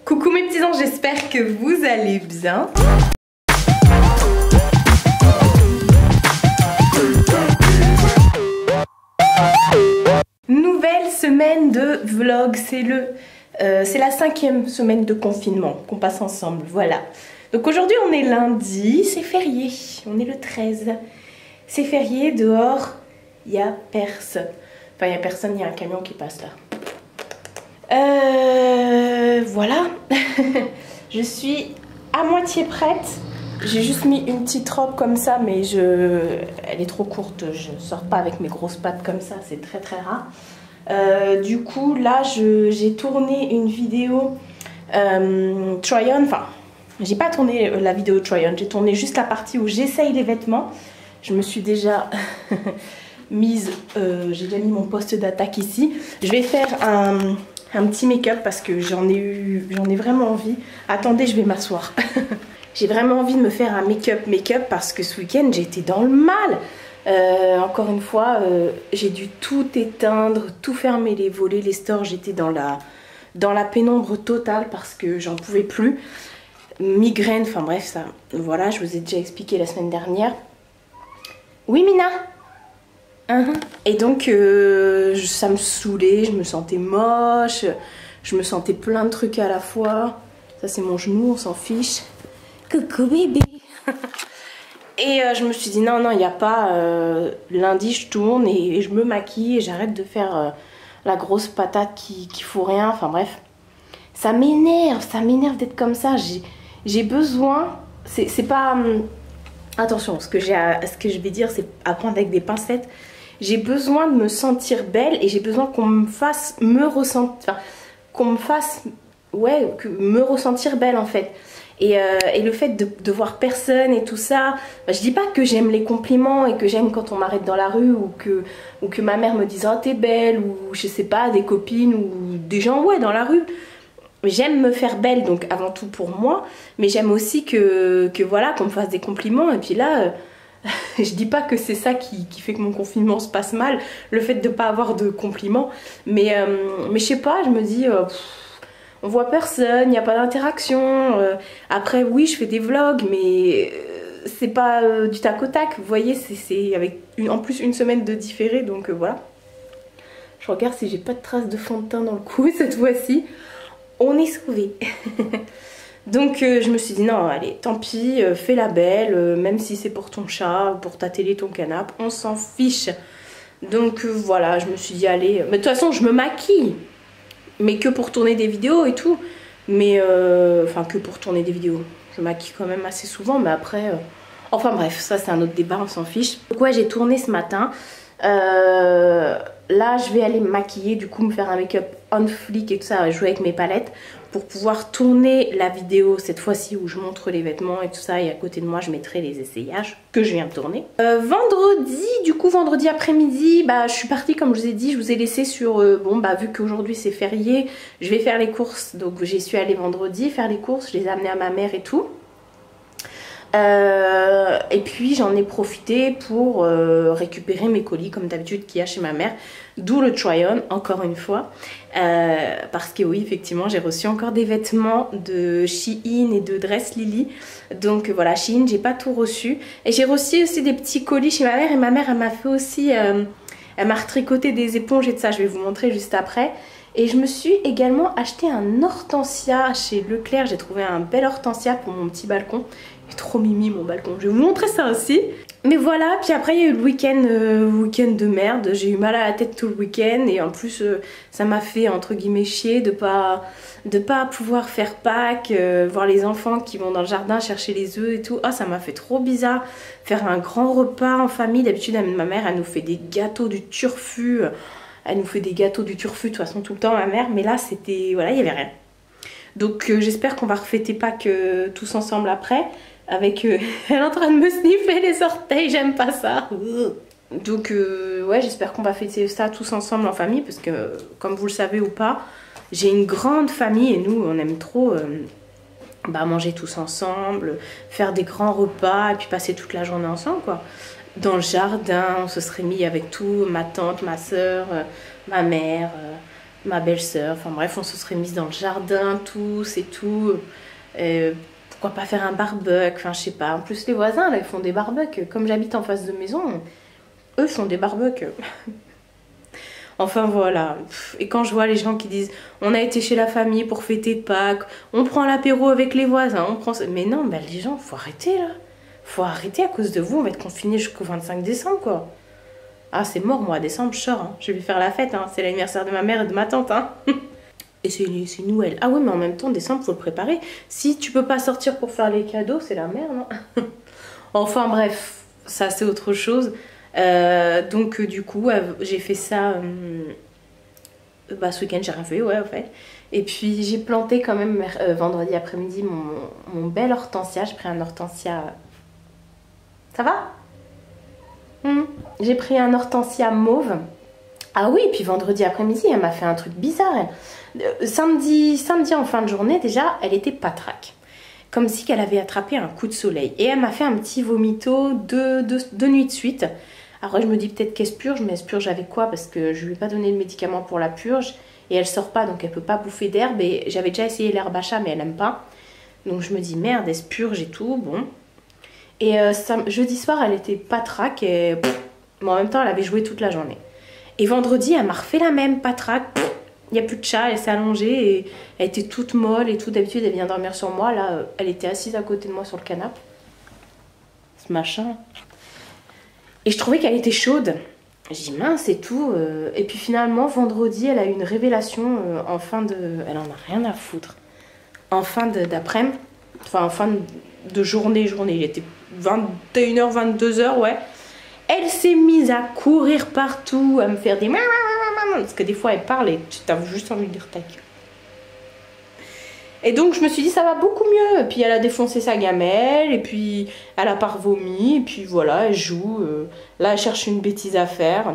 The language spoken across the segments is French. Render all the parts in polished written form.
Coucou mes petits anges, j'espère que vous allez bien. Nouvelle semaine de vlog, c'est la 5e semaine de confinement qu'on passe ensemble, voilà. Donc aujourd'hui on est lundi, c'est férié, on est le 13. C'est férié, dehors, il n'y a personne. Enfin il n'y a personne, il y a un camion qui passe là. Voilà. Je suis à moitié prête. J'ai juste mis une petite robe comme ça, mais elle est trop courte. Je sors pas avec mes grosses pattes comme ça, c'est très très rare. Du coup, là, j'ai tourné une vidéo try-on. Enfin, j'ai pas tourné la vidéo try-on. J'ai tourné juste la partie où j'essaye les vêtements. Je me suis déjà mise. J'ai déjà mis mon poste d'attaque ici. Je vais faire un petit make-up parce que j'en ai vraiment envie. Attendez, je vais m'asseoir. J'ai vraiment envie de me faire un make-up parce que ce week-end j'ai été dans le mal. Encore une fois, j'ai dû tout éteindre, tout fermer, les volets, les stores. J'étais dans la pénombre totale parce que j'en pouvais plus. Migraine, enfin bref, ça. Voilà, je vous ai déjà expliqué la semaine dernière. Oui, Mina? Et donc ça me saoulait, je me sentais moche, je me sentais plein de trucs à la fois. Ça c'est mon genou, on s'en fiche. Coucou bébé. Et je me suis dit non, il n'y a pas, lundi je tourne et je me maquille et j'arrête de faire la grosse patate qui fout rien, enfin bref. Ça m'énerve d'être comme ça, j'ai besoin, c'est pas... attention, ce que je vais dire c'est à prendre avec des pincettes. J'ai besoin de me sentir belle et j'ai besoin qu'on me fasse me ressentir, me ressentir belle en fait. Et le fait de voir personne et tout ça, bah, je dis pas que j'aime les compliments et que j'aime quand on m'arrête dans la rue ou que ma mère me dise oh t'es belle, ou je sais pas, des copines ou des gens ouais dans la rue. J'aime me faire belle, donc avant tout pour moi, mais j'aime aussi que voilà, qu'on me fasse des compliments. Et puis là, je dis pas que c'est ça qui fait que mon confinement se passe mal, le fait de pas avoir de compliments, mais je sais pas, je me dis, on voit personne, il n'y a pas d'interaction. Après oui, je fais des vlogs, mais c'est pas du tac au tac, vous voyez, c'est avec en plus une semaine de différé, donc voilà. Je regarde si j'ai pas de traces de fond de teint dans le cou cette fois-ci. On est sauvés. Donc je me suis dit non, allez, tant pis, fais la belle, même si c'est pour ton chat, pour ta télé, ton canapé, on s'en fiche. Donc voilà, je me suis dit allez, mais de toute façon je me maquille, mais que pour tourner des vidéos et tout. Mais enfin que pour tourner des vidéos, je maquille quand même assez souvent, mais après, enfin bref, ça c'est un autre débat, on s'en fiche. Donc ouais, j'ai tourné ce matin. Là je vais aller me maquiller, du coup me faire un make-up on flic et tout ça, jouer avec mes palettes pour pouvoir tourner la vidéo cette fois-ci où je montre les vêtements et tout ça, et à côté de moi je mettrai les essayages que je viens de tourner. Vendredi après-midi, bah, je suis partie comme je vous ai dit, je vous ai laissé sur, bon bah vu qu'aujourd'hui c'est férié, je vais faire les courses, donc j'y suis allée vendredi faire les courses, je les ai amenées à ma mère et tout. Et puis j'en ai profité pour récupérer mes colis comme d'habitude qu'il y a chez ma mère, d'où le try-on encore une fois, parce que oui effectivement j'ai reçu encore des vêtements de Shein et de Dress Lily, donc voilà, Shein j'ai pas tout reçu, et j'ai reçu aussi des petits colis chez ma mère, et ma mère elle m'a fait aussi, elle m'a retricoté des éponges et de ça, je vais vous montrer juste après. Et je me suis également acheté un hortensia chez Leclerc, j'ai trouvé un bel hortensia pour mon petit balcon. Il est trop mimi mon balcon, je vais vous montrer ça aussi. Mais voilà, puis après il y a eu le week-end de merde, j'ai eu mal à la tête tout le week-end et en plus ça m'a fait entre guillemets chier de pas pouvoir faire Pâques, voir les enfants qui vont dans le jardin chercher les œufs et tout. Ah, ça m'a fait trop bizarre, faire un grand repas en famille. D'habitude ma mère elle nous fait des gâteaux du turfu, elle nous fait des gâteaux du turfu de toute façon tout le temps ma mère, mais là c'était, voilà, il n'y avait rien. Donc j'espère qu'on va refêter Pâques tous ensemble après. Avec elle est en train de me sniffer les orteils, j'aime pas ça. Donc ouais, j'espère qu'on va fêter ça tous ensemble en famille, parce que comme vous le savez ou pas, j'ai une grande famille et nous on aime trop bah, manger tous ensemble, faire des grands repas et puis passer toute la journée ensemble quoi. Dans le jardin, on se serait mis avec tout, ma tante, ma soeur, ma mère, ma belle-sœur. Enfin bref, on se serait mis dans le jardin tous et tout. Pourquoi pas faire un barbecue, enfin je sais pas. En plus les voisins là ils font des barbecues. Comme j'habite en face de maison, eux font des barbecues. Enfin voilà. Et quand je vois les gens qui disent on a été chez la famille pour fêter Pâques, on prend l'apéro avec les voisins, on prend... Mais non, bah, les gens, faut arrêter là. Faut arrêter, à cause de vous, on va être confinés jusqu'au 25 décembre quoi. Ah c'est mort moi, décembre je sors, hein. Je vais faire la fête, hein. C'est l'anniversaire de ma mère et de ma tante. Hein. Et c'est Noël. Ah oui, mais en même temps, décembre, faut le préparer. Si tu peux pas sortir pour faire les cadeaux, c'est la merde, hein. Enfin bref, ça c'est autre chose. Donc du coup, j'ai fait ça bah, ce week-end, j'ai rien fait, ouais, en fait. Et puis j'ai planté quand même vendredi après-midi mon bel hortensia. J'ai pris un hortensia... Ça va? J'ai pris un hortensia mauve. Ah oui, puis vendredi après-midi, elle m'a fait un truc bizarre. Samedi en fin de journée, déjà, elle était patraque. Comme si qu'elle avait attrapé un coup de soleil. Et elle m'a fait un petit vomito deux nuits de suite. Alors je me dis peut-être qu'elle se purge, mais elle se purge avec quoi? Parce que je lui ai pas donné le médicament pour la purge. Et elle sort pas, donc elle peut pas bouffer d'herbe. Et j'avais déjà essayé l'herbe à chat, mais elle aime pas. Donc je me dis merde, elle se purge et tout, bon. Et jeudi soir, elle était patraque. Et bon, en même temps, elle avait joué toute la journée. Et vendredi, elle m'a refait la même patraque. Il n'y a plus de chat, elle s'est allongée et elle était toute molle et tout. D'habitude, elle vient dormir sur moi. Là, elle était assise à côté de moi sur le canapé. Ce machin. Et je trouvais qu'elle était chaude. J'ai dit mince et tout. Et puis finalement, vendredi, elle a eu une révélation en fin de... Elle en a rien à foutre. En fin d'après-midi. Enfin, en fin de journée. Il était 21h, 22h, ouais. Elle s'est mise à courir partout, à me faire des... Parce que des fois, elle parle et tu as juste envie de dire ta gueule. Et donc, je me suis dit, ça va beaucoup mieux. Et puis, elle a défoncé sa gamelle. Et puis, elle a pas revomi. Et puis, voilà, elle joue. Là, elle cherche une bêtise à faire.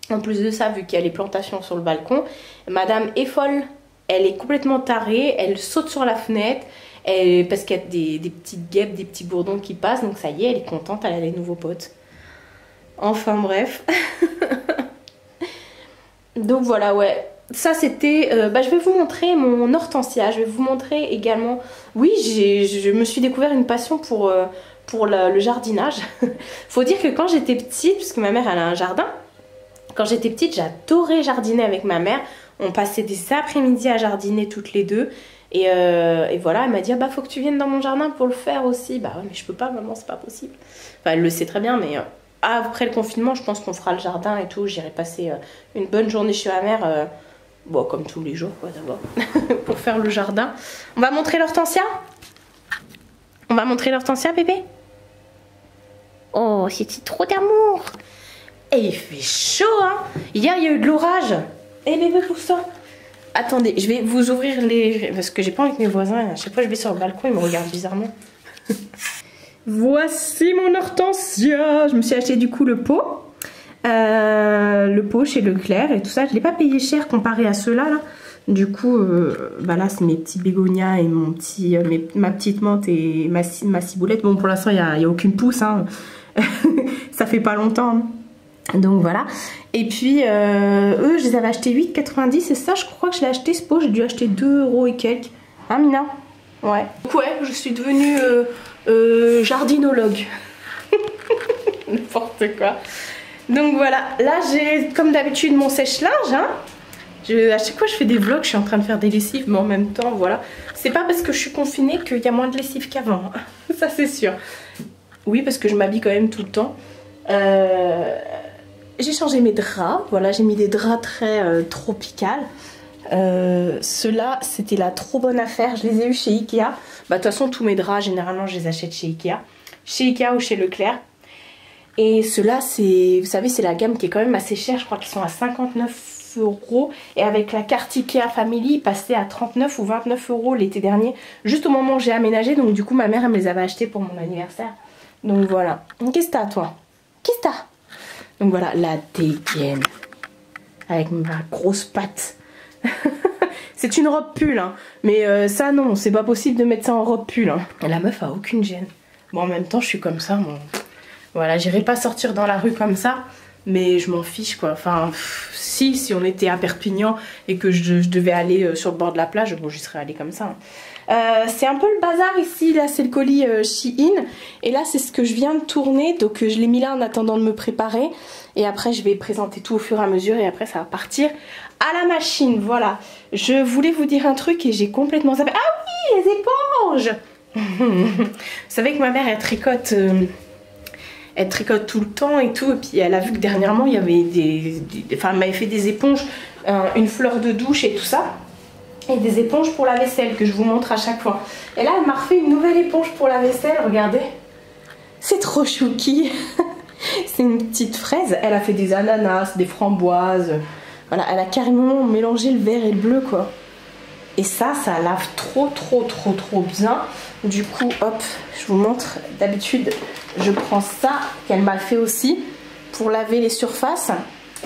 En plus de ça, vu qu'il y a les plantations sur le balcon, madame est folle. Elle est complètement tarée. Elle saute sur la fenêtre. Parce qu'il y a des petites guêpes, des petits bourdons qui passent. Donc, ça y est, elle est contente. Elle a des nouveaux potes. Enfin bref. Donc voilà, ouais. Ça c'était... je vais vous montrer mon hortensia. Je vais vous montrer également... Oui, je me suis découvert une passion pour le jardinage. Faut dire que quand j'étais petite, parce que ma mère elle a un jardin, quand j'étais petite, j'adorais jardiner avec ma mère. On passait des après-midi à jardiner toutes les deux. Et voilà, elle m'a dit, ah bah faut que tu viennes dans mon jardin pour le faire aussi. Bah ouais, mais je peux pas, maman, c'est pas possible. Enfin, elle le sait très bien, mais... après le confinement, je pense qu'on fera le jardin et tout. J'irai passer une bonne journée chez ma mère, bon, comme tous les jours, quoi, d'abord, pour faire le jardin. On va montrer l'hortensia? On va montrer l'hortensia, bébé? Oh, c'était trop d'amour! Et il fait chaud, hein? Hier, il y a eu de l'orage. Eh, bébé, pour ça. Attendez, je vais vous ouvrir les... Parce que j'ai pas envie que mes voisins, à chaque fois que je vais sur le balcon, ils me regardent bizarrement. Voici mon hortensia. Je me suis acheté du coup le pot. Le pot chez Leclerc et tout ça. Je ne l'ai pas payé cher comparé à ceux-là. Là. Du coup, là c'est mes petits bégonias et ma petite menthe et ma ciboulette. Bon, pour l'instant, il n'y a aucune pousse. Hein. Ça fait pas longtemps. Hein. Donc voilà. Et puis, eux, je les avais achetés 8,90. Et ça, je crois que je l'ai acheté ce pot. J'ai dû acheter 2 € et quelques. Hein, Mina? Ouais. Donc, ouais, je suis devenue... jardinologue. N'importe quoi. Donc voilà, là j'ai comme d'habitude mon sèche-linge. Hein. À chaque fois je fais des vlogs, je suis en train de faire des lessives, mais en même temps, voilà. C'est pas parce que je suis confinée qu'il y a moins de lessive qu'avant. Ça c'est sûr. Oui, parce que je m'habille quand même tout le temps. J'ai changé mes draps. Voilà, j'ai mis des draps très tropicales. Ceux-là, c'était la trop bonne affaire. Je les ai eus chez Ikea. Bah, de toute façon, tous mes draps, généralement, je les achète chez Ikea. Chez Ikea ou chez Leclerc. Et ceux-là, vous savez, c'est la gamme qui est quand même assez chère. Je crois qu'ils sont à 59 €. Et avec la carte Ikea Family, ils passaient à 39 ou 29 € l'été dernier. Juste au moment où j'ai aménagé. Donc, du coup, ma mère, elle me les avait achetés pour mon anniversaire. Donc, voilà. Qu'est-ce que t'as, toi? Qu'est-ce que t'as? Donc, voilà, la dégaine. Avec ma grosse patte. C'est une robe pull, hein. Mais ça non, c'est pas possible de mettre ça en robe pull. Hein. La meuf a aucune gêne. Bon, en même temps, je suis comme ça, moi. Voilà, j'irai pas sortir dans la rue comme ça. mais je m'en fiche quoi. Enfin, si on était à Perpignan et que je devais aller sur le bord de la plage, bon, j'y serais allée comme ça. C'est un peu le bazar ici, là c'est le colis Shein et là c'est ce que je viens de tourner, donc je l'ai mis là en attendant de me préparer et après je vais présenter tout au fur et à mesure et après ça va partir à la machine. Voilà, je voulais vous dire un truc et j'ai complètement zappé. Ah oui, les éponges. Vous savez que ma mère elle tricote tout le temps et tout, et puis elle a vu que dernièrement il y avait enfin elle m'avait fait des éponges, une fleur de douche et tout ça. Et des éponges pour la vaisselle que je vous montre à chaque fois. Et là, elle m'a refait une nouvelle éponge pour la vaisselle, regardez. C'est trop chouki. C'est une petite fraise. Elle a fait des ananas, des framboises. Voilà, elle a carrément mélangé le vert et le bleu, quoi. Et ça lave trop bien. Du coup, hop, je vous montre. D'habitude, je prends ça qu'elle m'a fait aussi pour laver les surfaces.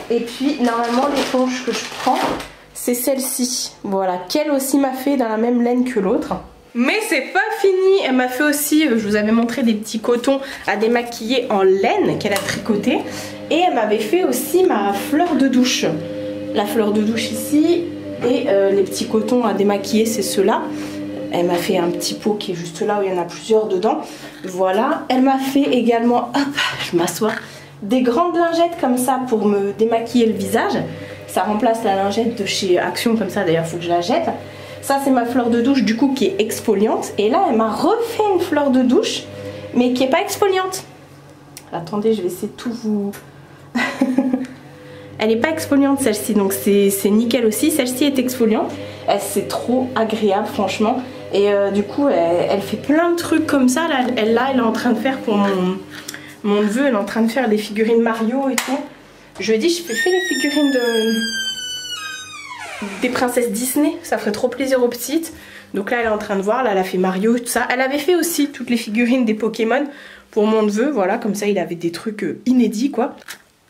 Et puis, normalement, l'éponge que je prends, c'est celle-ci, voilà, qu'elle aussi m'a fait dans la même laine que l'autre. Mais c'est pas fini, elle m'a fait aussi, je vous avais montré des petits cotons à démaquiller en laine qu'elle a tricoté. Et elle m'avait fait aussi ma fleur de douche. La fleur de douche ici, et les petits cotons à démaquiller, c'est ceux-là. Elle m'a fait un petit pot qui est juste là où il y en a plusieurs dedans. Voilà, elle m'a fait également, hop, je m'assois, des grandes lingettes comme ça pour me démaquiller le visage. Ça remplace la lingette de chez Action comme ça, d'ailleurs il faut que je la jette. Ça c'est ma fleur de douche du coup qui est exfoliante. Et là elle m'a refait une fleur de douche mais qui est pas exfoliante. Attendez, je vais essayer de tout vous... Elle n'est pas exfoliante celle-ci, donc c'est nickel aussi. Celle-ci est exfoliante. C'est trop agréable franchement. Et du coup elle fait plein de trucs comme ça. Là elle est en train de faire pour mon neveu, elle est en train de faire des figurines Mario et tout. Je lui ai dit, je fais les figurines des princesses Disney, ça ferait trop plaisir aux petites. Donc là elle est en train de voir, là elle a fait Mario tout ça. Elle avait fait aussi toutes les figurines des Pokémon pour mon neveu, voilà, comme ça il avait des trucs inédits quoi.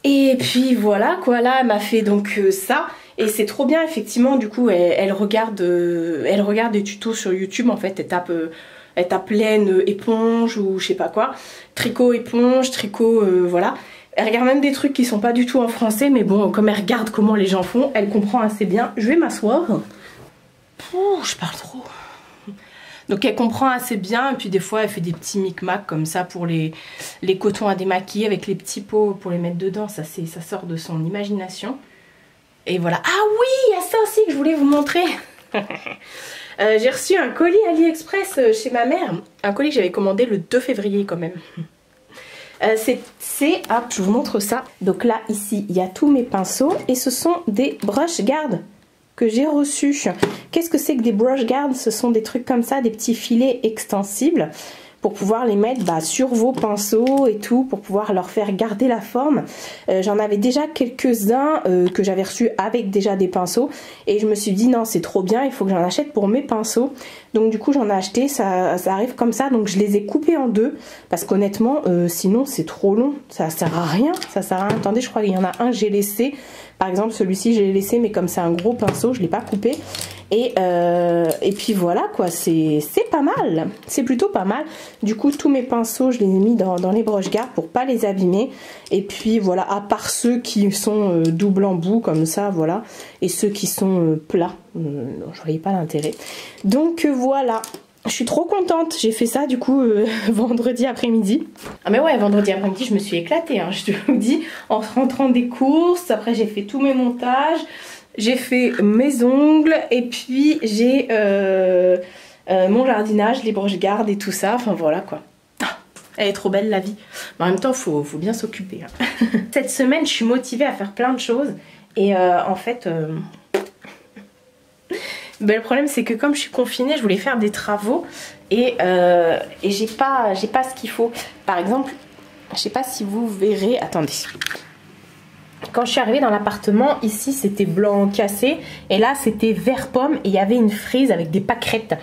Et puis voilà quoi, là elle m'a fait donc ça. Et c'est trop bien effectivement, du coup elle regarde des tutos sur YouTube en fait, elle tape laine éponge ou je sais pas quoi, tricot éponge, tricot voilà. Elle regarde même des trucs qui sont pas du tout en français, mais bon, comme elle regarde comment les gens font, elle comprend assez bien. Je vais m'asseoir. Je parle trop. Donc elle comprend assez bien, et puis des fois elle fait des petits micmacs comme ça pour les cotons à démaquiller avec les petits pots pour les mettre dedans. Ça sort de son imagination. Et voilà. Ah oui, il y a ça aussi que je voulais vous montrer. J'ai reçu un colis AliExpress chez ma mère. Un colis que j'avais commandé le 2 février quand même. Hop, je vous montre ça. Donc là, ici, il y a tous mes pinceaux et ce sont des brush guards que j'ai reçus. Qu'est-ce que c'est que des brush guards? Ce sont des trucs comme ça, des petits filets extensibles pour pouvoir les mettre sur vos pinceaux et tout, pour pouvoir leur faire garder la forme. J'en avais déjà quelques-uns que j'avais reçus avec déjà des pinceaux et je me suis dit non, c'est trop bien, il faut que j'en achète pour mes pinceaux. Donc du coup j'en ai acheté, ça arrive comme ça, donc je les ai coupés en deux parce qu'honnêtement sinon c'est trop long, ça sert à rien, ça sert à rien. Attendez, je crois qu'il y en a un que j'ai laissé, par exemple celui-ci j'ai laissé, mais comme c'est un gros pinceau je l'ai pas coupé. Et puis voilà quoi, c'est pas mal, c'est plutôt pas mal. Du coup tous mes pinceaux je les ai mis dans les broches gardes pour pas les abîmer. Et puis voilà, à part ceux qui sont double embout comme ça, voilà, et ceux qui sont plats, je voyais pas l'intérêt. Donc voilà, je suis trop contente, j'ai fait ça du coup vendredi après-midi. Ah mais ouais, vendredi après-midi je me suis éclatée, hein, je te vous dis, en rentrant des courses, après j'ai fait tous mes montages. J'ai fait mes ongles et puis j'ai mon jardinage, les broches gardes et tout ça. Enfin voilà quoi. Ah, elle est trop belle la vie. Mais en même temps, faut bien s'occuper. Hein. Cette semaine, je suis motivée à faire plein de choses. Et en fait, ben, le problème c'est que comme je suis confinée, je voulais faire des travaux. Et j'ai pas ce qu'il faut. Par exemple, je sais pas si vous verrez. Attendez. Quand je suis arrivée dans l'appartement, ici c'était blanc cassé et là c'était vert pomme et il y avait une frise avec des pâquerettes.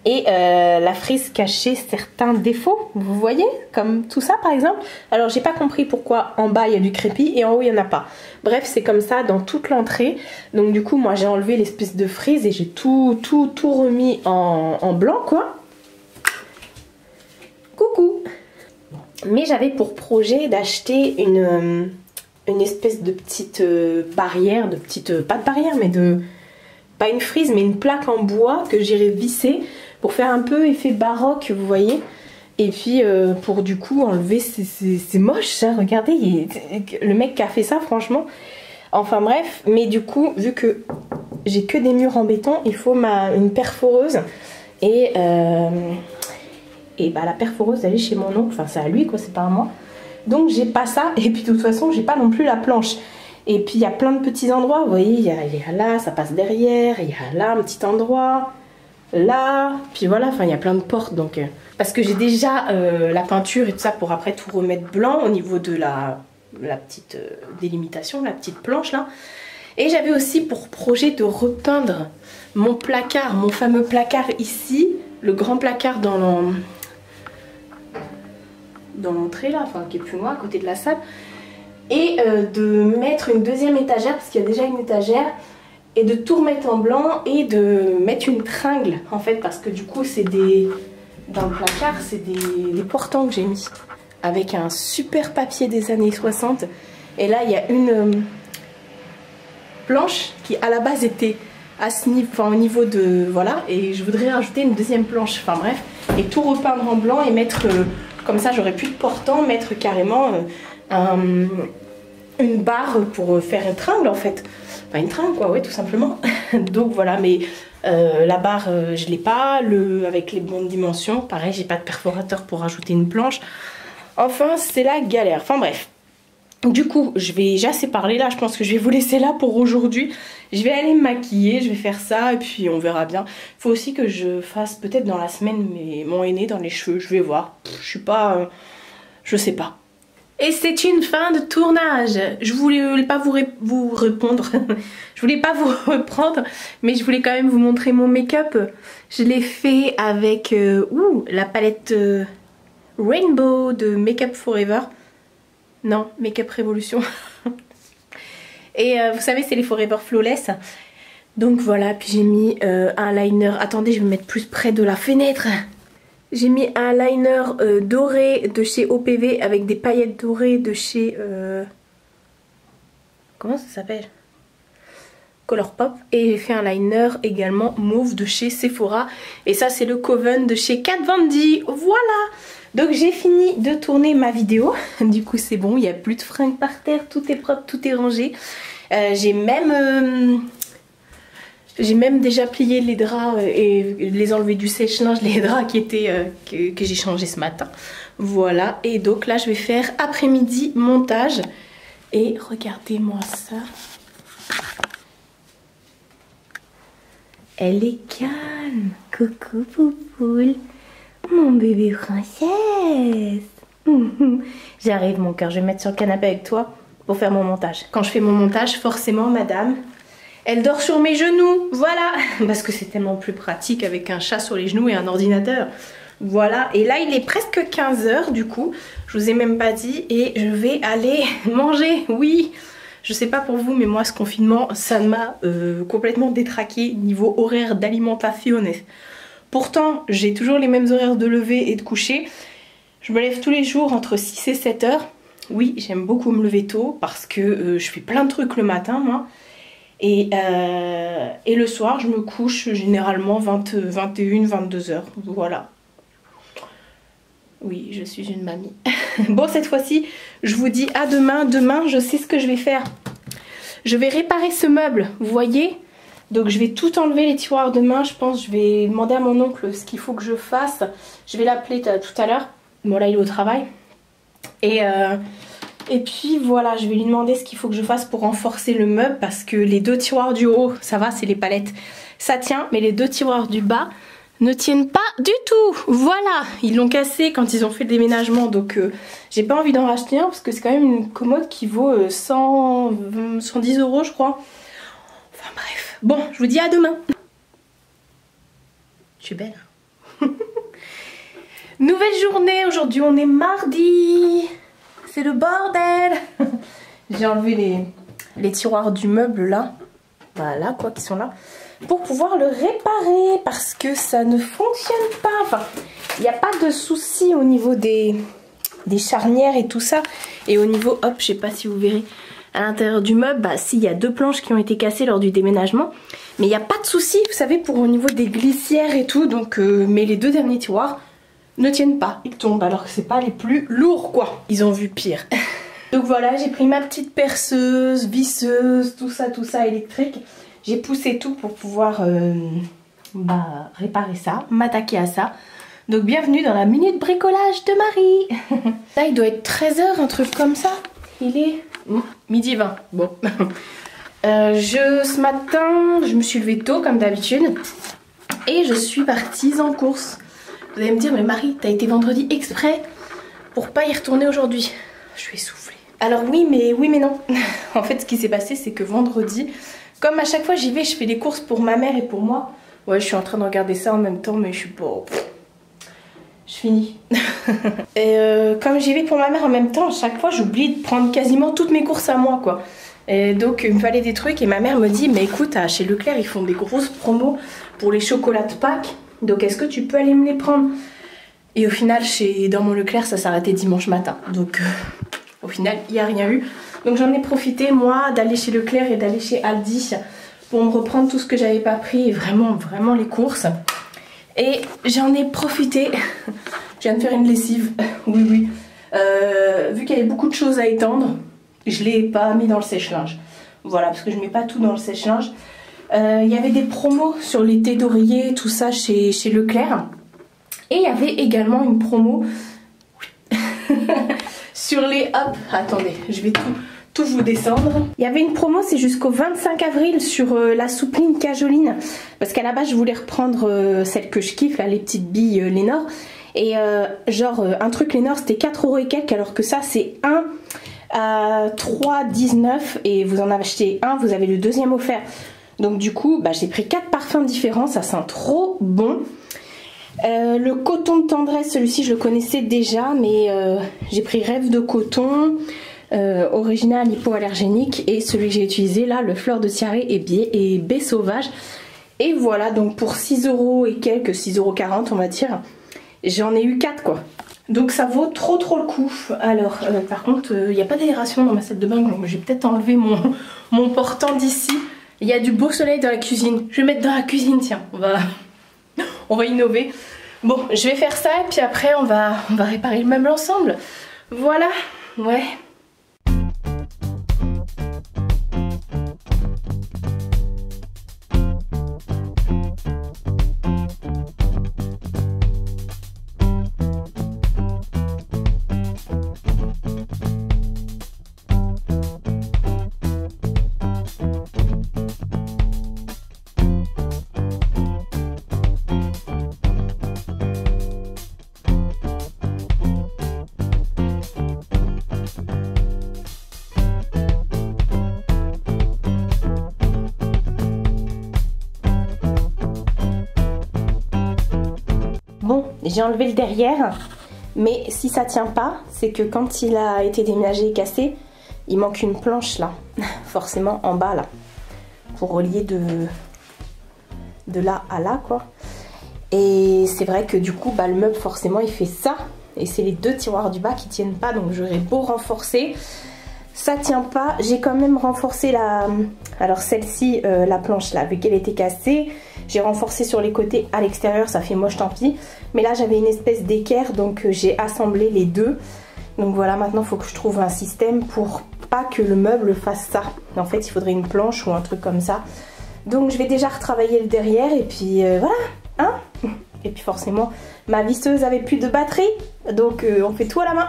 Et la frise cachait certains défauts, vous voyez, comme tout ça par exemple. Alors j'ai pas compris pourquoi en bas il y a du crépi et en haut il n'y en a pas. Bref, c'est comme ça dans toute l'entrée. Donc du coup moi j'ai enlevé l'espèce de frise et j'ai tout remis en blanc quoi. Coucou. Mais j'avais pour projet d'acheter une espèce de petite barrière, pas de barrière, mais pas une frise, mais une plaque en bois que j'irai visser pour faire un peu effet baroque, vous voyez. Et puis pour du coup enlever, c'est moche ça, regardez, le mec qui a fait ça franchement. Enfin bref, mais du coup, vu que j'ai que des murs en béton, il faut une perforeuse. Et bah la perforeuse elle est chez mon oncle, enfin c'est à lui quoi, c'est pas à moi. Donc j'ai pas ça, et puis de toute façon j'ai pas non plus la planche. Et puis il y a plein de petits endroits, vous voyez, il y a là, ça passe derrière, il y a là un petit endroit, là, puis voilà, enfin il y a plein de portes donc... Parce que j'ai déjà la peinture et tout ça pour après tout remettre blanc au niveau de la petite délimitation, la petite planche là. Et j'avais aussi pour projet de repeindre mon placard, mon fameux placard ici, le grand placard dans l'entrée là, enfin qui est plus loin à côté de la salle. Et de mettre une deuxième étagère, parce qu'il y a déjà une étagère, et de tout remettre en blanc et de mettre une tringle en fait, parce que du coup c'est des... Dans le placard, c'est des portants que j'ai mis avec un super papier des années 60. Et là, il y a une planche qui à la base était à ce niveau, enfin, au niveau de... Voilà, et je voudrais rajouter une deuxième planche, enfin bref, et tout repeindre en blanc et mettre, comme ça j'aurais plus de portant, mettre carrément une barre pour faire une tringle en fait. Enfin une tringle quoi, ouais, tout simplement. Donc voilà, mais... la barre je l'ai pas, avec les bonnes dimensions, pareil j'ai pas de perforateur pour rajouter une planche, enfin c'est la galère, enfin bref. Du coup j'ai assez parlé là, je pense que je vais vous laisser là pour aujourd'hui. Je vais aller me maquiller, je vais faire ça et puis on verra bien. Il faut aussi que je fasse peut-être dans la semaine mon henné dans les cheveux, je vais voir, je suis pas, je sais pas. Et c'est une fin de tournage. Je voulais pas vous répondre, je voulais pas vous reprendre, mais je voulais quand même vous montrer mon make-up. Je l'ai fait avec la palette Rainbow de Make Up Forever. Non, Make Up Revolution. Et vous savez, c'est les Forever Flawless. Donc voilà, puis j'ai mis un liner. Attendez, je vais me mettre plus près de la fenêtre. J'ai mis un liner doré de chez OPV avec des paillettes dorées de chez... comment ça s'appelle? Colourpop. Et j'ai fait un liner également mauve de chez Sephora. Et ça c'est le Coven de chez Kat Von D. Voilà. Donc j'ai fini de tourner ma vidéo. Du coup c'est bon, il n'y a plus de fringues par terre. Tout est propre, tout est rangé. J'ai même déjà plié les draps et les enlevé du sèche-linge, les draps qui étaient que j'ai changé ce matin. Voilà, et donc là je vais faire après-midi montage. Et regardez-moi ça. Elle est calme. Coucou Poupoule, mon bébé princesse. J'arrive mon cœur, je vais me mettre sur le canapé avec toi pour faire mon montage. Quand je fais mon montage, forcément madame... Elle dort sur mes genoux, voilà. Parce que c'est tellement plus pratique avec un chat sur les genoux et un ordinateur. Voilà, et là il est presque 15 h du coup. Je vous ai même pas dit et je vais aller manger, oui. Je sais pas pour vous, mais moi ce confinement, ça m'a complètement détraqué niveau horaire d'alimentation. Pourtant, j'ai toujours les mêmes horaires de lever et de coucher. Je me lève tous les jours entre 6 et 7 h. Oui, j'aime beaucoup me lever tôt parce que je fais plein de trucs le matin, moi. Et le soir, je me couche généralement 21, 22 h. Voilà. Oui, je suis une mamie. Bon, cette fois-ci, je vous dis à demain. Demain, je sais ce que je vais faire. Je vais réparer ce meuble, vous voyez? Donc, je vais tout enlever les tiroirs demain. Je pense je vais demander à mon oncle ce qu'il faut que je fasse. Je vais l'appeler tout à l'heure. Bon, là, il est au travail. Et puis voilà, je vais lui demander ce qu'il faut que je fasse pour renforcer le meuble parce que les deux tiroirs du haut, ça va, c'est les palettes, ça tient, mais les deux tiroirs du bas ne tiennent pas du tout. Voilà, ils l'ont cassé quand ils ont fait le déménagement, donc j'ai pas envie d'en racheter un parce que c'est quand même une commode qui vaut 110 € je crois. Enfin bref, bon, je vous dis à demain. Je suis belle. Nouvelle journée, aujourd'hui on est mardi. C'est le bordel. J'ai enlevé les tiroirs du meuble là. Voilà quoi, qui sont là. Pour pouvoir le réparer parce que ça ne fonctionne pas. Enfin, il n'y a pas de souci au niveau des charnières et tout ça. Et au niveau, hop, je sais pas si vous verrez, à l'intérieur du meuble, bah si, il y a 2 planches qui ont été cassées lors du déménagement. Mais il n'y a pas de souci, vous savez, pour au niveau des glissières et tout. Donc, mais les 2 derniers tiroirs ne tiennent pas, ils tombent alors que c'est pas les plus lourds quoi. Ils ont vu pire. Donc voilà, j'ai pris ma petite perceuse, visseuse, tout ça électrique. J'ai poussé tout pour pouvoir réparer ça, m'attaquer à ça. Donc bienvenue dans la minute bricolage de Marie. Là il doit être 13 h, un truc comme ça. Il est midi 20. Bon. Ce matin, je me suis levée tôt comme d'habitude. Et je suis partie en course. Vous allez me dire, mais Marie, t'as été vendredi exprès pour pas y retourner aujourd'hui. Je suis essoufflée. Alors oui mais non. En fait ce qui s'est passé c'est que vendredi, comme à chaque fois j'y vais, je fais des courses pour ma mère et pour moi. Ouais, je suis en train de regarder ça en même temps mais je suis pas... Je finis. Et comme j'y vais pour ma mère en même temps, à chaque fois j'oublie de prendre quasiment toutes mes courses à moi quoi. Et donc il me fallait des trucs et ma mère me dit, mais écoute, chez Leclerc ils font des grosses promos pour les chocolats de Pâques. Donc est-ce que tu peux aller me les prendre? Et au final dans mon Leclerc ça s'arrêtait dimanche matin. Donc au final il n'y a rien eu. Donc j'en ai profité moi d'aller chez Leclerc et d'aller chez Aldi pour me reprendre tout ce que j'avais pas pris. Et vraiment les courses. Et j'en ai profité. Je viens de faire une lessive. Oui. Vu qu'il y avait beaucoup de choses à étendre, je l'ai pas mis dans le sèche-linge. Voilà, parce que je mets pas tout dans le sèche-linge. Il y avait des promos sur les thés d'oreiller, tout ça chez Leclerc. Et il y avait également une promo sur les... Hop, attendez, je vais tout vous descendre. Il y avait une promo, c'est jusqu'au 25 avril sur la soupline Cajoline. Parce qu'à la base, je voulais reprendre celle que je kiffe, là, les petites billes Lénore. Et un truc Lénore, c'était 4 € et quelques, alors que ça, c'est 1 à 3,19. Et vous en achetez un, vous avez le deuxième offert. Donc du coup, j'ai pris 4 parfums différents, ça sent trop bon. Le coton de tendresse, celui-ci je le connaissais déjà, mais j'ai pris Rêve de coton, original hypoallergénique, et celui que j'ai utilisé là, le fleur de tiare et baie sauvage. Et voilà, donc pour 6 € et quelques, 6,40 € on va dire, j'en ai eu 4 quoi. Donc ça vaut trop le coup. Alors par contre, il n'y a pas d'aération dans ma salle de bain, donc je vais peut-être enlever mon portant d'ici. Il y a du beau soleil dans la cuisine. Je vais mettre dans la cuisine, tiens, on va innover. Bon, je vais faire ça et puis après on va réparer le meuble ensemble. Voilà, ouais. Bon, j'ai enlevé le derrière, mais si ça tient pas, c'est que quand il a été déménagé et cassé, il manque une planche là, forcément en bas là, pour relier de là à là quoi. Et c'est vrai que du coup, le meuble forcément il fait ça, et c'est les 2 tiroirs du bas qui tiennent pas, donc j'aurais beau renforcer, ça tient pas. J'ai quand même renforcé alors celle-ci, la planche là, vu qu'elle était cassée. J'ai renforcé sur les côtés à l'extérieur, ça fait moche tant pis. Mais là j'avais une espèce d'équerre, donc j'ai assemblé les 2. Donc voilà, maintenant il faut que je trouve un système pour pas que le meuble fasse ça. En fait il faudrait une planche ou un truc comme ça. Donc je vais déjà retravailler le derrière et puis voilà, hein. Et puis forcément ma visseuse avait plus de batterie, donc on fait tout à la main.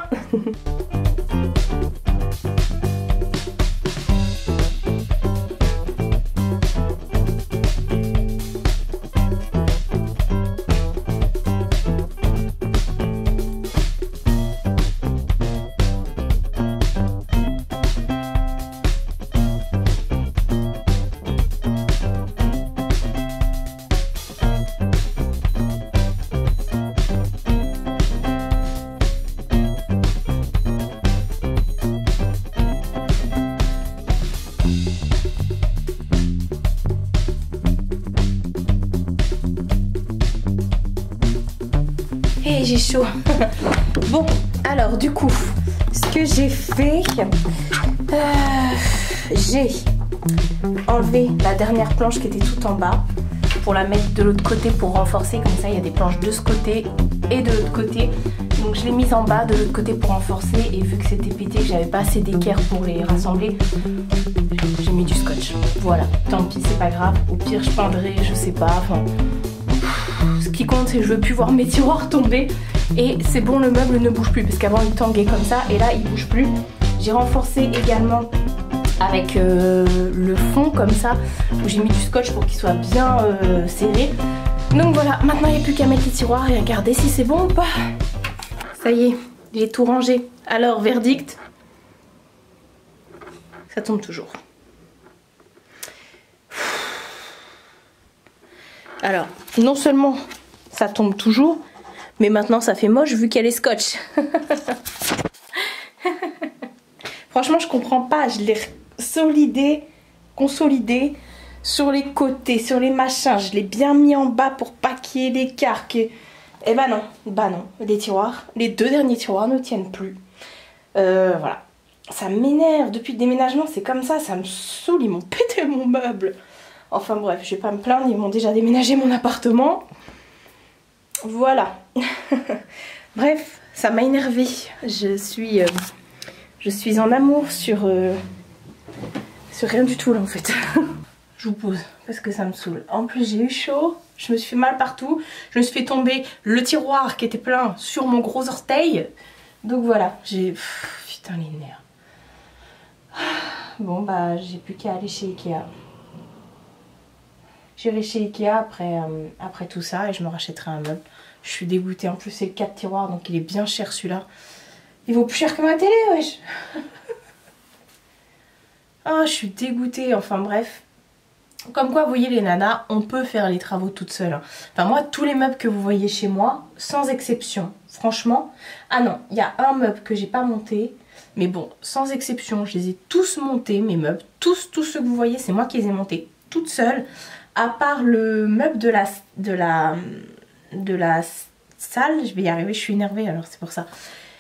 Et j'ai chaud. Bon, alors du coup, ce que j'ai fait, j'ai enlevé la dernière planche qui était tout en bas pour la mettre de l'autre côté pour renforcer. Comme ça, il y a des planches de ce côté et de l'autre côté. Donc je l'ai mise en bas de l'autre côté pour renforcer. Et vu que c'était pété, que j'avais pas assez d'équerre pour les rassembler, j'ai mis du scotch. Voilà, tant pis, c'est pas grave. Au pire, je peindrai, je sais pas. Enfin, ce qui compte, c'est que je veux plus voir mes tiroirs tomber. Et c'est bon, le meuble ne bouge plus. Parce qu'avant, il tanguait comme ça. Et là, il bouge plus. J'ai renforcé également avec le fond comme ça, où j'ai mis du scotch pour qu'il soit bien serré. Donc voilà, maintenant il n'y a plus qu'à mettre les tiroirs et regarder si c'est bon ou pas. Ça y est, j'ai tout rangé. Alors, verdict, ça tombe toujours. Alors, non seulement ça tombe toujours, mais maintenant ça fait moche vu qu'elle est scotch. Franchement, je comprends pas, je l'ai consolidé sur les côtés, sur les machins. Je l'ai bien mis en bas pour pas qu'il y ait l'écart. Et bah non, les tiroirs, les deux derniers tiroirs ne tiennent plus. Voilà, ça m'énerve. Depuis le déménagement, c'est comme ça me saoule. Ils m'ont pété mon meuble. Enfin bref, je vais pas me plaindre, ils m'ont déjà déménagé mon appartement. Voilà. Bref, ça m'a énervée. Je suis en amour sur rien du tout là en fait. Je vous pose parce que ça me saoule. En plus j'ai eu chaud, je me suis fait mal partout. Je me suis fait tomber le tiroir qui était plein sur mon gros orteil. Donc voilà, putain les nerfs. Bon bah j'ai plus qu'à aller chez Ikea. J'irai chez Ikea après tout ça et je me rachèterai un meuble. Je suis dégoûtée, en plus c'est le 4 tiroirs donc il est bien cher celui-là. Il vaut plus cher que ma télé, wesh. Ah, je suis dégoûtée, enfin bref. Comme quoi, vous voyez les nanas, on peut faire les travaux toutes seules. Hein. Enfin moi, tous les meubles que vous voyez chez moi, sans exception, franchement. Ah non, il y a un meuble que j'ai pas monté. Mais bon, sans exception, je les ai tous montés, mes meubles. Tous ceux que vous voyez, c'est moi qui les ai montés toutes seules. À part le meuble de la salle, je vais y arriver, je suis énervée alors c'est pour ça.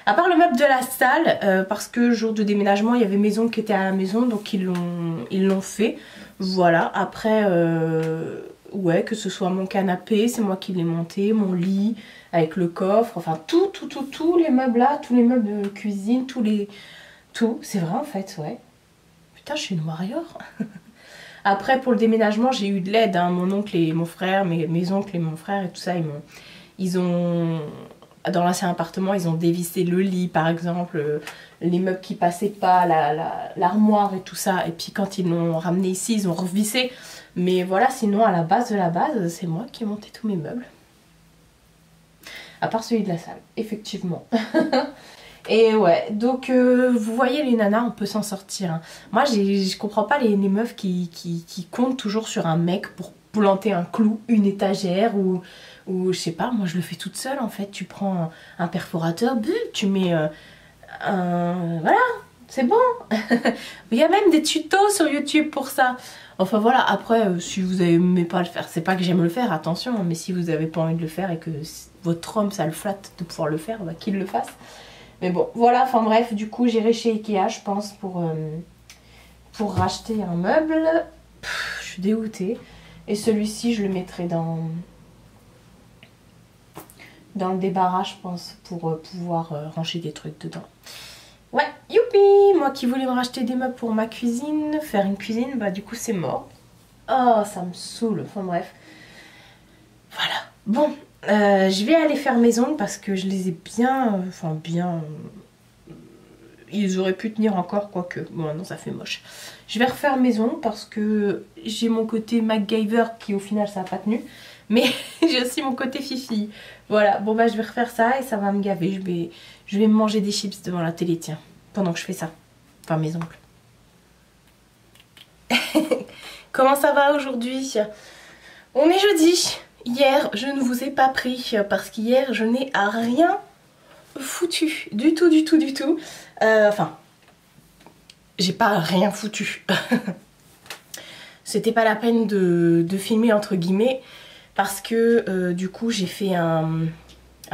À part le meuble de la salle, parce que jour de déménagement, il y avait maison qui était à la maison, donc ils l'ont fait. Voilà, après, ouais, que ce soit mon canapé, c'est moi qui l'ai monté, mon lit, avec le coffre, enfin tous les meubles là, tous les meubles de cuisine, tout, c'est vrai en fait, ouais. Putain, je suis une warrior. Après, pour le déménagement, j'ai eu de l'aide, hein, mon oncle et mon frère, mes oncles et mon frère et tout ça, ils ont dans l'ancien appartement, ils ont dévissé le lit par exemple, les meubles qui passaient pas, l'armoire et tout ça. Et puis quand ils l'ont ramené ici, ils ont revissé. Mais voilà, sinon à la base de la base, c'est moi qui ai monté tous mes meubles. À part celui de la salle, effectivement. Et ouais, donc vous voyez les nanas, on peut s'en sortir. Hein. Moi, je comprends pas les meufs qui comptent toujours sur un mec pour planter un clou, une étagère ou je sais pas, moi je le fais toute seule en fait. Tu prends un perforateur, tu mets voilà, c'est bon. Il y a même des tutos sur YouTube pour ça. Enfin voilà, après si vous n'aimez pas le faire, c'est pas que j'aime le faire, attention, mais si vous n'avez pas envie de le faire et que votre homme ça le flatte de pouvoir le faire, bah, qu'il le fasse. Mais bon, voilà, enfin bref, du coup j'irai chez Ikea je pense pour racheter un meuble. Je suis dégoûtée. Et celui-ci je le mettrai dans le débarras je pense pour pouvoir ranger des trucs dedans. Ouais, youpi! Moi qui voulais me racheter des meubles pour ma cuisine, faire une cuisine, bah du coup c'est mort. Oh, ça me saoule, enfin bref. Voilà, bon, je vais aller faire mes ongles parce que je les ai bien, ils auraient pu tenir encore, quoique, bon non ça fait moche. Je vais refaire mes ongles parce que j'ai mon côté MacGyver qui au final ça n'a pas tenu. Mais j'ai aussi mon côté fifi. Voilà, bon bah je vais refaire ça et ça va me gaver. Je vais me manger des chips devant la télé, tiens, pendant que je fais ça. Enfin mes ongles. Comment ça va aujourd'hui? On est jeudi. Hier, je ne vous ai pas pris parce qu'hier, je n'ai rien foutu. Du tout. Enfin, j'ai pas rien foutu. C'était pas la peine de filmer entre guillemets parce que du coup, j'ai fait un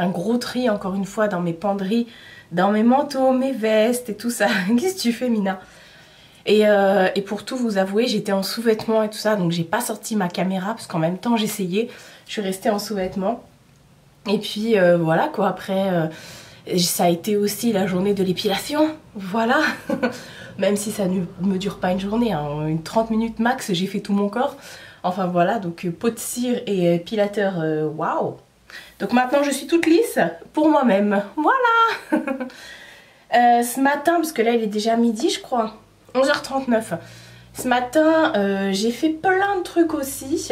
gros tri encore une fois dans mes penderies, dans mes manteaux, mes vestes et tout ça. Qu'est-ce que tu fais, Mina? Et pour tout vous avouer, j'étais en sous-vêtements et tout ça, donc j'ai pas sorti ma caméra parce qu'en même temps j'essayais. Je suis restée en sous-vêtements. Et puis voilà quoi, après ça a été aussi la journée de l'épilation, voilà. Même si ça ne me dure pas une journée, hein, une 30 minutes max, j'ai fait tout mon corps. Enfin voilà, donc pot de cire et épilateur, waouh. Donc maintenant je suis toute lisse pour moi-même, voilà. Ce matin, parce que là il est déjà midi je crois, 11h39. Ce matin j'ai fait plein de trucs aussi.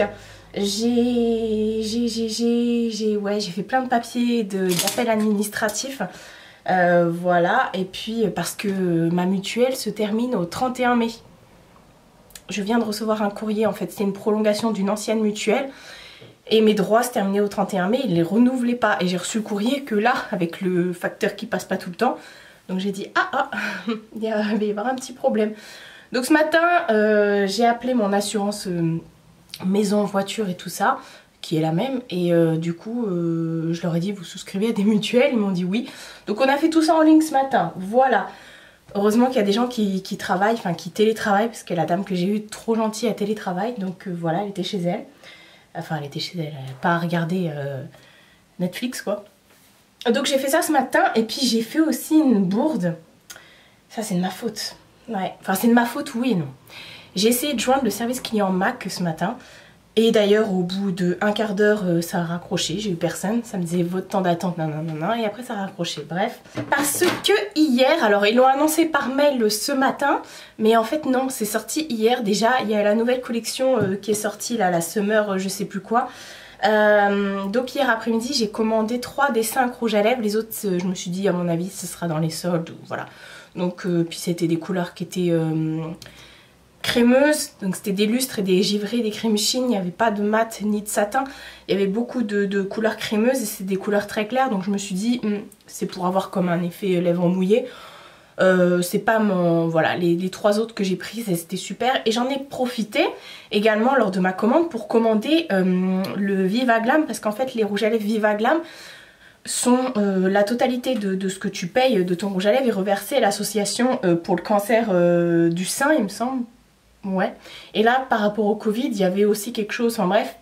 J'ai fait plein de papiers d'appels administratifs. Voilà, et puis parce que ma mutuelle se termine au 31 mai. Je viens de recevoir un courrier, en fait, c'est une prolongation d'une ancienne mutuelle. Et mes droits se terminaient au 31 mai, ils ne les renouvelaient pas. Et j'ai reçu le courrier que là, avec le facteur qui passe pas tout le temps. Donc j'ai dit, il va y avoir un petit problème. Donc ce matin, j'ai appelé mon assurance maison, voiture et tout ça, qui est la même. Et du coup, je leur ai dit, vous souscrivez à des mutuelles? Ils m'ont dit oui. Donc on a fait tout ça en ligne ce matin, voilà. Heureusement qu'il y a des gens qui travaillent, enfin qui télétravaillent, parce que la dame que j'ai eue, trop gentille, à télétravail. Donc voilà, elle était chez elle. Enfin, elle était chez elle, elle n'a pas regardé Netflix, quoi. Donc j'ai fait ça ce matin, et puis j'ai fait aussi une bourde. Ça, c'est de ma faute. Ouais, enfin c'est de ma faute, oui et non. J'ai essayé de joindre le service client Mac ce matin. Et d'ailleurs, au bout de un quart d'heure, ça a raccroché. J'ai eu personne. Ça me disait votre temps d'attente, non. Et après, ça a raccroché. Bref. Parce que hier, alors ils l'ont annoncé par mail ce matin. Mais en fait, non, c'est sorti hier. Déjà, il y a la nouvelle collection qui est sortie, là, la Summer, je sais plus quoi. Donc hier après-midi, j'ai commandé 3 des 5 rouges à lèvres. Les autres, je me suis dit, à mon avis, ce sera dans les soldes. Voilà. Donc, puis c'était des couleurs qui étaient crémeuses, donc c'était des lustres et des givrés, des crèmes chine, il n'y avait pas de mat ni de satin, il y avait beaucoup de couleurs crémeuses et c'est des couleurs très claires, donc je me suis dit c'est pour avoir comme un effet lèvres mouillées. C'est pas mon... Voilà, les 3 autres que j'ai prises, c'était super. Et j'en ai profité également lors de ma commande pour commander le Viva Glam, parce qu'en fait les rouges à lèvres Viva Glam sont la totalité de ce que tu payes de ton rouge à lèvres est reversé à l'association pour le cancer du sein, il me semble. Ouais. Et là, par rapport au Covid, il y avait aussi quelque chose, enfin bref.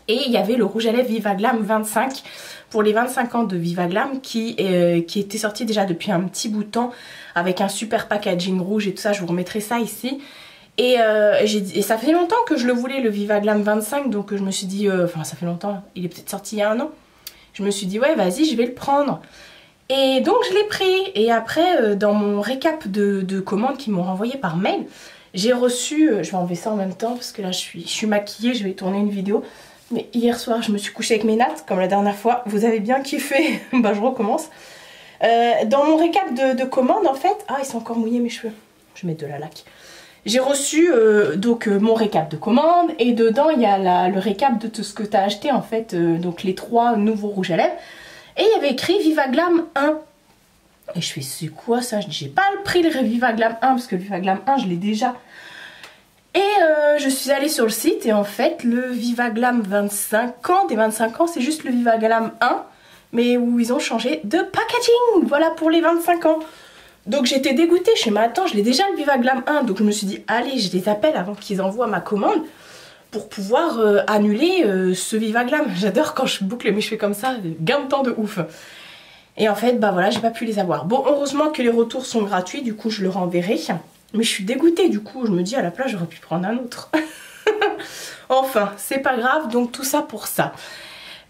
Et il y avait le rouge à lèvres Viva Glam 25 pour les 25 ans de Viva Glam qui était sorti déjà depuis un petit bout de temps avec un super packaging rouge et tout ça. Je vous remettrai ça ici. Et ça fait longtemps que je le voulais, le Viva Glam 25, donc je me suis dit, enfin ça fait longtemps, il est peut-être sorti il y a un an. Je me suis dit ouais vas-y, je vais le prendre. Et donc je l'ai pris. Et après, dans mon récap de commandes qu'ils m'ont renvoyé par mail, j'ai reçu, je vais enlever ça en même temps parce que là je suis maquillée, je vais tourner une vidéo. Mais hier soir je me suis couchée avec mes nattes comme la dernière fois, vous avez bien kiffé. Bah je recommence. Dans mon récap de commandes en fait, ah ils sont encore mouillés mes cheveux, je vais mettre de la laque. J'ai reçu donc mon récap de commandes et dedans il y a le récap de tout ce que tu as acheté en fait, donc les 3 nouveaux rouges à lèvres. Et il y avait écrit Viva Glam 1. Et je fais c'est quoi ça? Je dis j'ai pas le prix le Viva Glam 1 parce que le Viva Glam 1 je l'ai déjà. Et je suis allée sur le site et en fait le Viva Glam 25 ans, des 25 ans c'est juste le Viva Glam 1 mais où ils ont changé de packaging, voilà pour les 25 ans. Donc j'étais dégoûtée, je me suis dit mais attends je l'ai déjà le Viva Glam 1 donc je me suis dit allez je les appelle avant qu'ils envoient ma commande pour pouvoir annuler ce Viva Glam. J'adore quand je boucle mes cheveux comme ça, gain de temps de ouf. Et en fait, bah voilà, j'ai pas pu les avoir. Bon, heureusement que les retours sont gratuits, du coup je le renverrai. Mais je suis dégoûtée, du coup, je me dis à la place, j'aurais pu prendre un autre. Enfin, c'est pas grave, donc tout ça pour ça.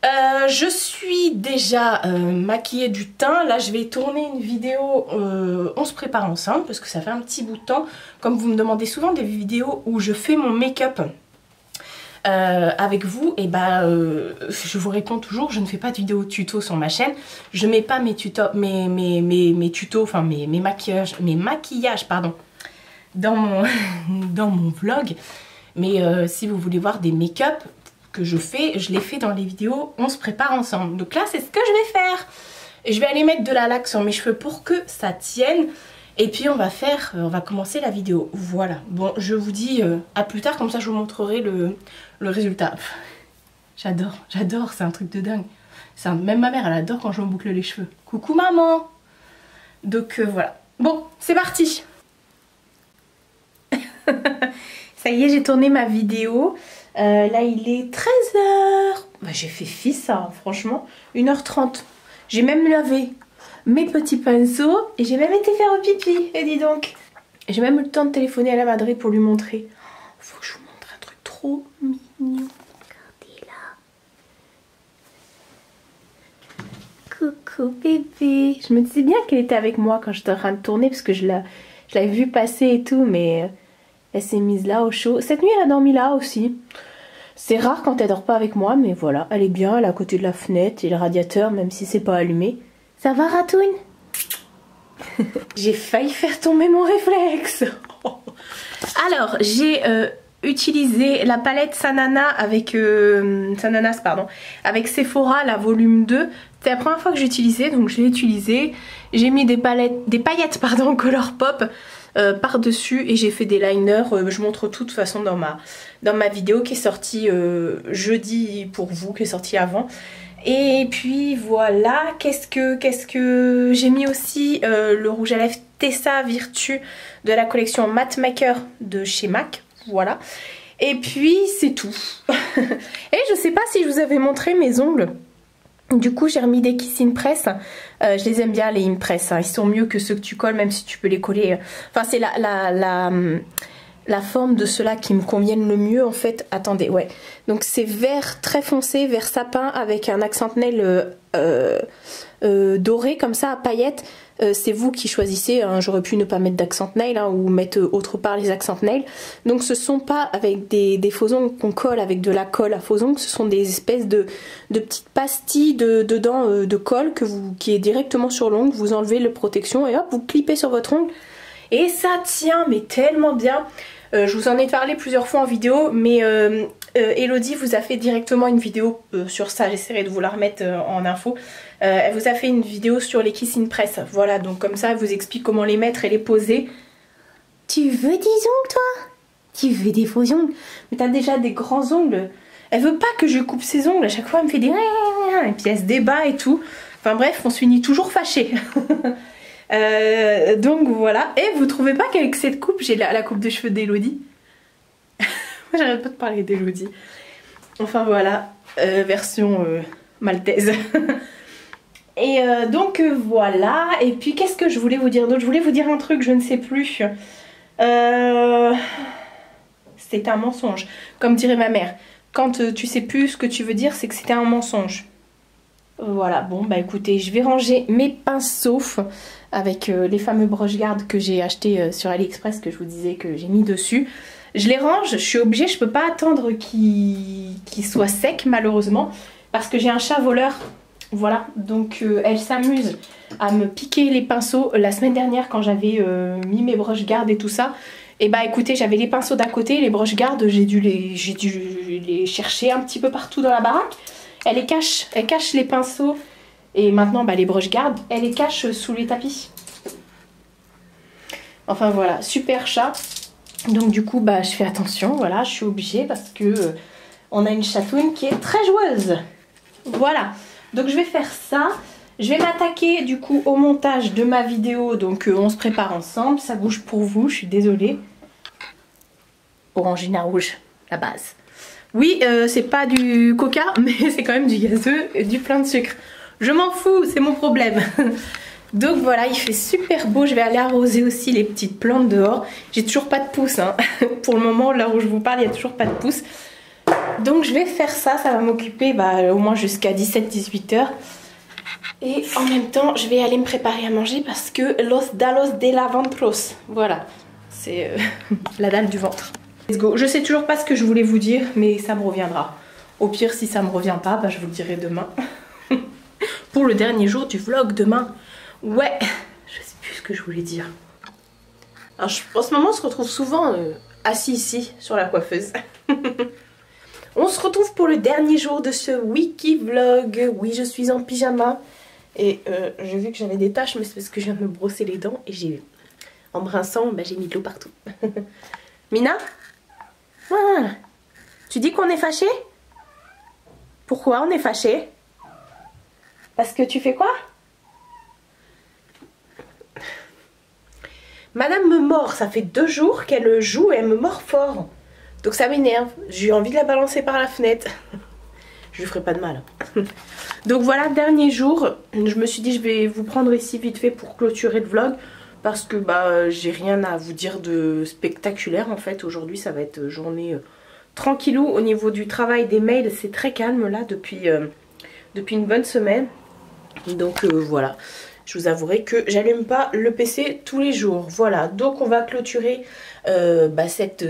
Je suis déjà maquillée du teint. Là, je vais tourner une vidéo, on se prépare ensemble, parce que ça fait un petit bout de temps. Comme vous me demandez souvent des vidéos où je fais mon make-up avec vous, et bah je vous réponds toujours, je ne fais pas de vidéo tuto sur ma chaîne, je mets pas mes tutos, mes tutos, enfin mes maquillages pardon, dans mon vlog, mais si vous voulez voir des make-up que je fais, je les fais dans les vidéos, on se prépare ensemble. Donc là c'est ce que je vais faire, je vais aller mettre de la laque sur mes cheveux pour que ça tienne. Et puis on va commencer la vidéo. Voilà. Bon, je vous dis à plus tard, comme ça je vous montrerai le résultat. J'adore, c'est un truc de dingue. Même ma mère, elle adore quand je me boucle les cheveux. Coucou maman. Donc voilà. Bon, c'est parti. Ça y est, j'ai tourné ma vidéo. Là, il est 13h. Bah, j'ai fait fi ça, franchement. 1h30. J'ai même lavé mes petits pinceaux et j'ai même été faire au pipi. Et dis donc. J'ai même eu le temps de téléphoner à la Madrid pour lui montrer. Faut que je vous montre un truc trop mignon. Regardez là. Coucou bébé. Je me disais bien qu'elle était avec moi quand j'étais en train de tourner parce que je l'avais vue passer et tout, mais elle s'est mise là au chaud. Cette nuit, elle a dormi là aussi. C'est rare quand elle dort pas avec moi, mais voilà, elle est bien, elle est à côté de la fenêtre et le radiateur, même si c'est pas allumé. Ça va, Ratoune? J'ai failli faire tomber mon réflexe. Alors, j'ai utilisé la palette Sanana avec Sananas, pardon, avec Sephora, la volume 2. C'est la première fois que j'ai utilisé, donc je l'ai utilisé. J'ai mis des paillettes pardon, Colourpop par-dessus et j'ai fait des liners. Je montre tout de toute façon dans ma vidéo qui est sortie jeudi pour vous, qui est sortie avant. Et puis voilà, qu'est-ce que j'ai mis aussi le rouge à lèvres Tessa Virtue de la collection Matte Maker de chez MAC, voilà. Et puis c'est tout. Et je sais pas si je vous avais montré mes ongles. Du coup j'ai remis des Kiss Impress. Je les aime bien les Impress, hein. Ils sont mieux que ceux que tu colles, même si tu peux les coller. Enfin c'est la forme de ceux-là qui me conviennent le mieux en fait. Attendez, ouais. Donc c'est vert très foncé, vert sapin avec un accent nail doré comme ça à paillettes. C'est vous qui choisissez, hein. J'aurais pu ne pas mettre d'accent nail hein, ou mettre autre part les accents nail. Donc ce sont pas avec des faux ongles qu'on colle avec de la colle à faux ongles, ce sont des espèces de petites pastilles dedans de colle qui est directement sur l'ongle. Vous enlevez le protection et hop, vous clippez sur votre ongle. Et ça tient mais tellement bien. Je vous en ai parlé plusieurs fois en vidéo, mais Elodie vous a fait directement une vidéo sur ça. J'essaierai de vous la remettre en info. Elle vous a fait une vidéo sur les Kiss Impress. Voilà, donc comme ça elle vous explique comment les mettre et les poser. Tu veux des ongles toi? Tu veux des faux ongles? Mais t'as déjà des grands ongles. Elle veut pas que je coupe ses ongles. À chaque fois elle me fait des... Et puis elle se débat et tout. Enfin bref, on se finit toujours fâchés. Donc voilà. Et vous trouvez pas qu'avec cette coupe, j'ai la coupe de cheveux d'Elodie? Moi j'arrête pas de parler d'Elodie. Enfin voilà, version maltaise. Et donc voilà. Et puis qu'est-ce que je voulais vous dire d'autre? Je voulais vous dire un truc, je ne sais plus. C'est un mensonge. Comme dirait ma mère, quand tu sais plus ce que tu veux dire, c'est que c'était un mensonge. Voilà, bon bah écoutez, je vais ranger mes pinceaux avec les fameux broche-gardes que j'ai achetés sur AliExpress, que je vous disais que j'ai mis dessus. Je les range, je suis obligée, je peux pas attendre qu'ils soient secs malheureusement, parce que j'ai un chat voleur. Voilà, donc elle s'amuse à me piquer les pinceaux. La semaine dernière quand j'avais mis mes broche-gardes et tout ça, et bah écoutez, j'avais les pinceaux d'un côté, les broche-gardes, j'ai dû les chercher un petit peu partout dans la baraque. Elle cache les pinceaux et maintenant bah, les broche-gardes, elle les cache sous les tapis. Enfin voilà, super chat. Donc du coup bah je fais attention, voilà, je suis obligée parce que on a une chatoune qui est très joueuse. Voilà, donc je vais faire ça. Je vais m'attaquer du coup au montage de ma vidéo, donc on se prépare ensemble. Ça bouge pour vous, je suis désolée. Orangina rouge, la base. Oui, c'est pas du coca, mais c'est quand même du gazeux et du plein de sucre. Je m'en fous, c'est mon problème. Donc voilà, il fait super beau. Je vais aller arroser aussi les petites plantes dehors. J'ai toujours pas de pouce, hein. Pour le moment, là où je vous parle, il n'y a toujours pas de pouce. Donc je vais faire ça, ça va m'occuper au moins jusqu'à 17-18 heures. Et en même temps, je vais aller me préparer à manger parce que los dalos de la ventros. Voilà, c'est la dalle du ventre. Let's go. Je sais toujours pas ce que je voulais vous dire, mais ça me reviendra. Au pire, si ça me revient pas, bah, je vous le dirai demain. Pour le dernier jour du vlog demain. Ouais, je sais plus ce que je voulais dire. Alors, en ce moment, on se retrouve souvent assis ici, sur la coiffeuse. On se retrouve pour le dernier jour de ce wiki vlog. Oui, je suis en pyjama. Et j'ai vu que j'avais des taches, mais c'est parce que je viens de me brosser les dents. Et en brinçant, bah, j'ai mis de l'eau partout. Mina? Ah, tu dis qu'on est fâché? Pourquoi on est fâché? Parce que tu fais quoi? Madame me mord, ça fait 2 jours qu'elle joue et elle me mord fort. Donc ça m'énerve, j'ai envie de la balancer par la fenêtre. Je lui ferai pas de mal. Donc voilà, dernier jour, je me suis dit je vais vous prendre ici vite fait pour clôturer le vlog. Parce que bah j'ai rien à vous dire de spectaculaire en fait. Aujourd'hui ça va être journée tranquillou. Au niveau du travail des mails, c'est très calme là depuis une bonne semaine. Donc voilà, je vous avouerai que j'allume pas le PC tous les jours. Voilà, donc on va clôturer cette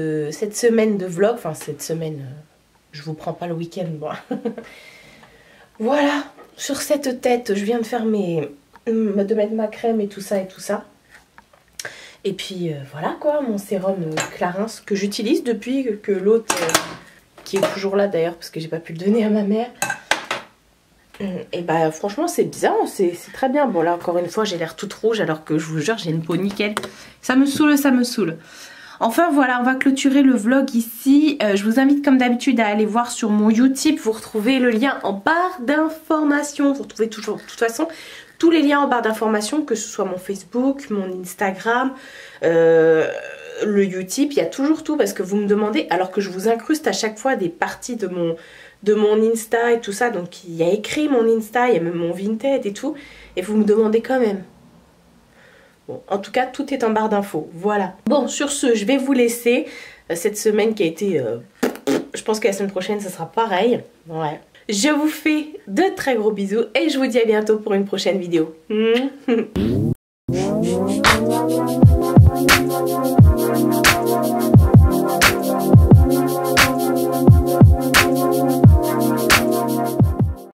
semaine de vlog. Enfin cette semaine, je vous prends pas le week-end. Bon. Voilà, sur cette tête, je viens de faire de mettre ma crème et tout ça et tout ça. Et puis voilà quoi, mon sérum Clarins que j'utilise depuis que l'autre, qui est toujours là d'ailleurs parce que j'ai pas pu le donner à ma mère. Et bah franchement c'est bien, c'est très bien. Bon là encore une fois j'ai l'air toute rouge alors que je vous jure j'ai une peau nickel. Ça me saoule, ça me saoule. Enfin voilà, on va clôturer le vlog ici. Je vous invite comme d'habitude à aller voir sur mon Utip. Vous retrouvez le lien en barre d'informations. Vous retrouvez toujours de toute façon tous les liens en barre d'informations, que ce soit mon Facebook, mon Instagram, le Utip. Il y a toujours tout parce que vous me demandez, alors que je vous incruste à chaque fois des parties de mon Insta et tout ça. Donc il y a écrit mon Insta, il y a même mon Vinted et tout. Et vous me demandez quand même. Bon, en tout cas, tout est en barre d'infos. Voilà. Bon, sur ce, je vais vous laisser. Cette semaine qui a été... je pense que la semaine prochaine, ça sera pareil. Ouais. Je vous fais de très gros bisous et je vous dis à bientôt pour une prochaine vidéo.